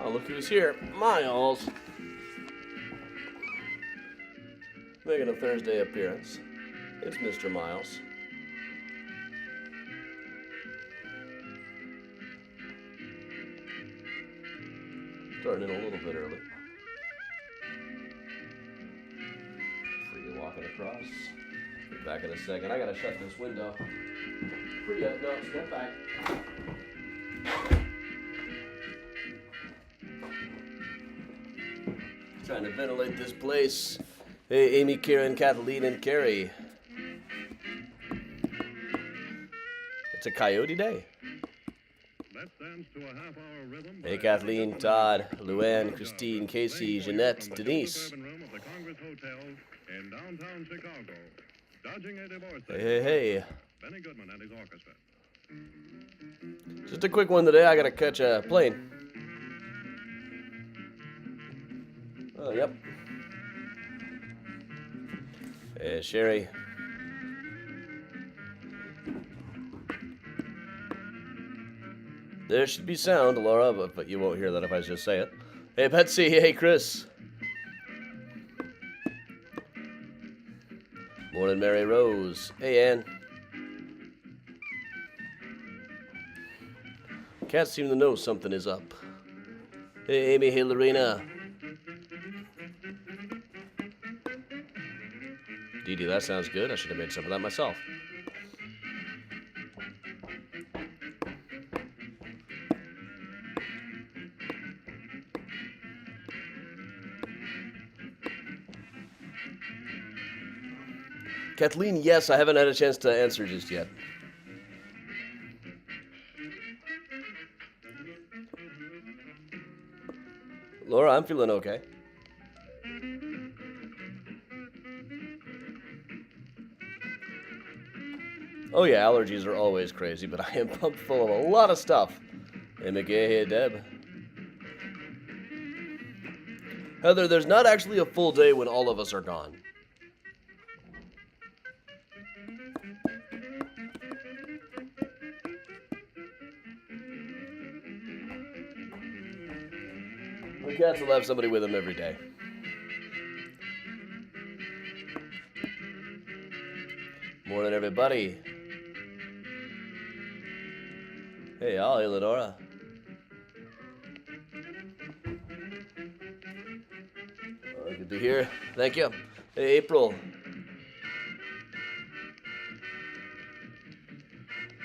Oh, look who's here. Miles. Making a Thursday appearance. It's Mr. Miles. Starting in a little bit early. Free walking across. Be back in a second. I gotta shut this window. Free no, step back. Trying to ventilate this place. Hey, Amy, Karen, Kathleen, and Carrie. It's a coyote day. Hey, Kathleen, Todd, Luann, Christine, Casey, Jeanette, Denise. Hey. Just a quick one today. I gotta catch a plane. Oh, yep. Hey, Sherry. There should be sound, Laura, but you won't hear that if I just say it. Hey, Betsy. Hey, Chris. Morning, Mary Rose. Hey, Ann. Cats seem to know something is up. Hey, Amy. Hey, Lorena. Dee Dee, that sounds good. I should have made some of that myself. Kathleen, yes, I haven't had a chance to answer just yet. Laura, I'm feeling okay. Oh yeah, allergies are always crazy, but I am pumped full of a lot of stuff. Hey, McGay, hey, Deb. Heather, there's not actually a full day when all of us are gone. The cats will have somebody with them every day. Morning, everybody. Hey, Al, hey, Lenora. Good to hear. Thank you. Hey, April.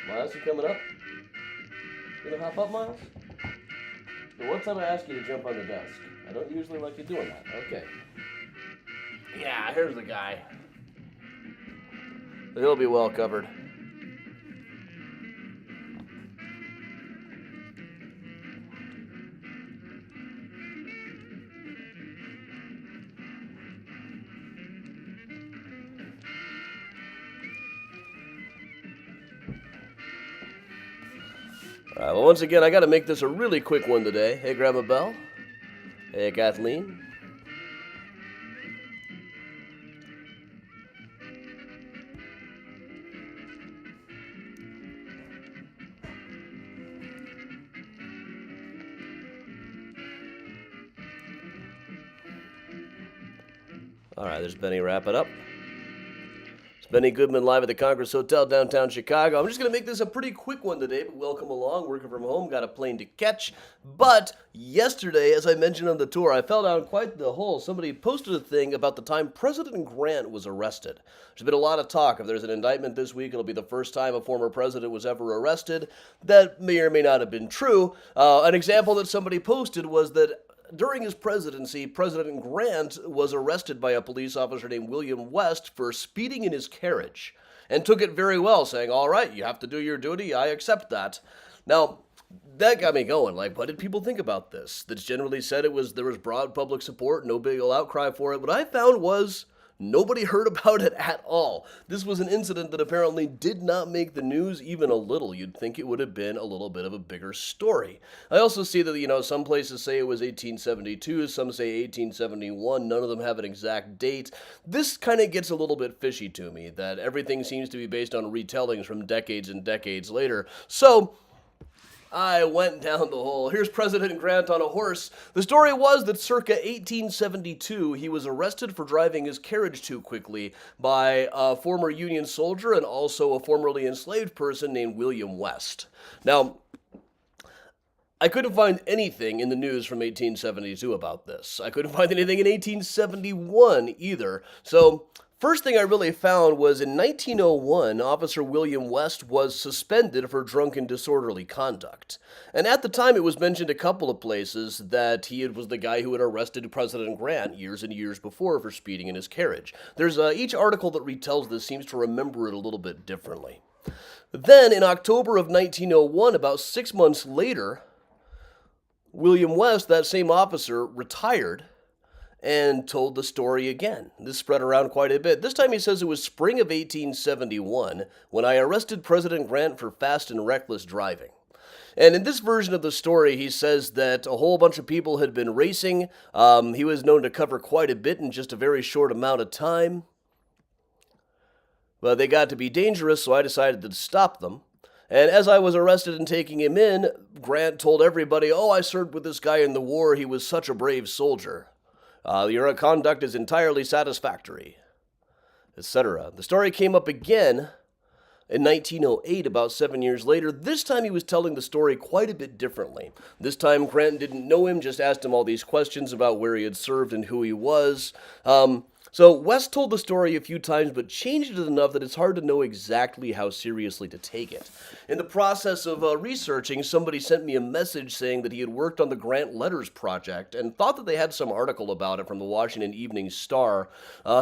Miles, you coming up? You gonna hop up, Miles? The one time I ask you to jump on the desk. I don't usually like you doing that. Okay. Yeah, here's the guy. He'll be well covered. All right, well, once again, I got to make this a really quick one today. Hey, Grandma Belle. Hey, Kathleen. All right, there's Benny wrapping up. Benny Goodman live at the Congress Hotel, downtown Chicago. I'm just going to make this a pretty quick one today, but welcome along. Working from home, got a plane to catch. But yesterday, as I mentioned on the tour, I fell down quite the hole. Somebody posted a thing about the time President Grant was arrested. There's been a lot of talk. If there's an indictment this week, it'll be the first time a former president was ever arrested. That may or may not have been true. An example that somebody posted was that during his presidency, President Grant was arrested by a police officer named William West for speeding in his carriage and took it very well, saying, all right, you have to do your duty, I accept that. Now, that got me going. Like, what did people think about this? That's generally said there was broad public support, no big outcry for it. What I found was nobody heard about it at all. This was an incident that apparently did not make the news even a little. You'd think it would have been a little bit of a bigger story. I also see that, some places say it was 1872, some say 1871. None of them have an exact date. This kind of gets a little bit fishy to me, that everything seems to be based on retellings from decades and decades later. So I went down the hole. Here's President Grant on a horse. The story was that circa 1872, he was arrested for driving his carriage too quickly by a former Union soldier and also a formerly enslaved person named William West. Now, I couldn't find anything in the news from 1872 about this. I couldn't find anything in 1871 either. So, first thing I really found was in 1901, Officer William West was suspended for drunken disorderly conduct. And at the time, it was mentioned a couple of places that he was the guy who had arrested President Grant years and years before for speeding in his carriage. There's each article that retells this seems to remember it a little bit differently. Then, in October of 1901, about 6 months later, William West, that same officer, retired and told the story again. This spread around quite a bit. This time he says it was spring of 1871 when I arrested President Grant for fast and reckless driving. And in this version of the story, he says that a whole bunch of people had been racing. He was known to cover quite a bit in just a very short amount of time. But they got to be dangerous, so I decided to stop them. And as I was arrested and taking him in, Grant told everybody, "Oh, I served with this guy in the war. He was such a brave soldier. Your conduct is entirely satisfactory," etc. The story came up again in 1908, about 7 years later. This time he was telling the story quite a bit differently. This time Grant didn't know him, just asked him all these questions about where he had served and who he was. So West told the story a few times, but changed it enough that it's hard to know exactly how seriously to take it. In the process of researching, somebody sent me a message saying that he had worked on the Grant Letters Project and thought that they had some article about it from the Washington Evening Star.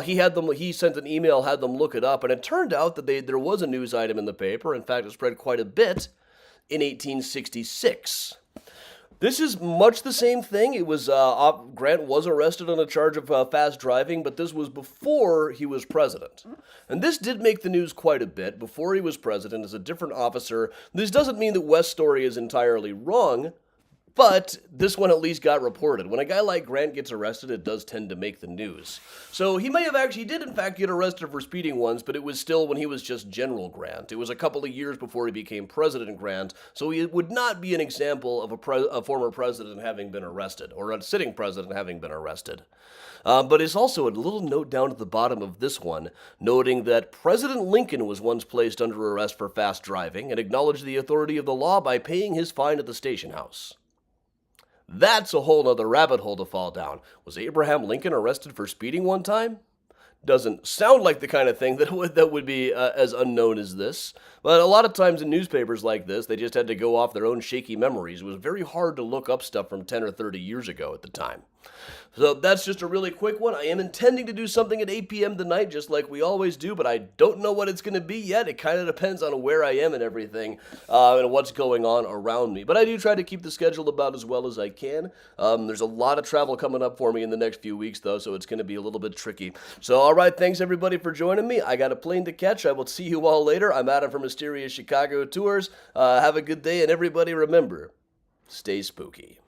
He sent an email, had them look it up, and it turned out that there was a news item in the paper. In fact, it spread quite a bit in 1866. This is much the same thing. It was Grant was arrested on a charge of fast driving, but this was before he was president. And this did make the news quite a bit. Before he was president, as a different officer. This doesn't mean that West's story is entirely wrong, but this one at least got reported. When a guy like Grant gets arrested, it does tend to make the news. So he did in fact get arrested for speeding once, but it was still when he was just General Grant. It was a couple of years before he became President Grant, so he would not be an example of a former president having been arrested, or a sitting president having been arrested. But it's also a little note down at the bottom of this one, noting that President Lincoln was once placed under arrest for fast driving and acknowledged the authority of the law by paying his fine at the station house. That's a whole other rabbit hole to fall down. Was Abraham Lincoln arrested for speeding one time? Doesn't sound like the kind of thing that would be as unknown as this. But a lot of times in newspapers like this, they just had to go off their own shaky memories. It was very hard to look up stuff from 10 or 30 years ago at the time. So that's just a really quick one. I am intending to do something at 8 p.m. tonight, just like we always do, but I don't know what it's going to be yet. It kind of depends on where I am and everything, and what's going on around me. But I do try to keep the schedule about as well as I can. There's a lot of travel coming up for me in the next few weeks, though, so it's going to be a little bit tricky. So, all right, thanks everybody for joining me. I got a plane to catch. I will see you all later. I'm Adam from Mysterious Chicago Tours. Have a good day, and everybody remember, stay spooky.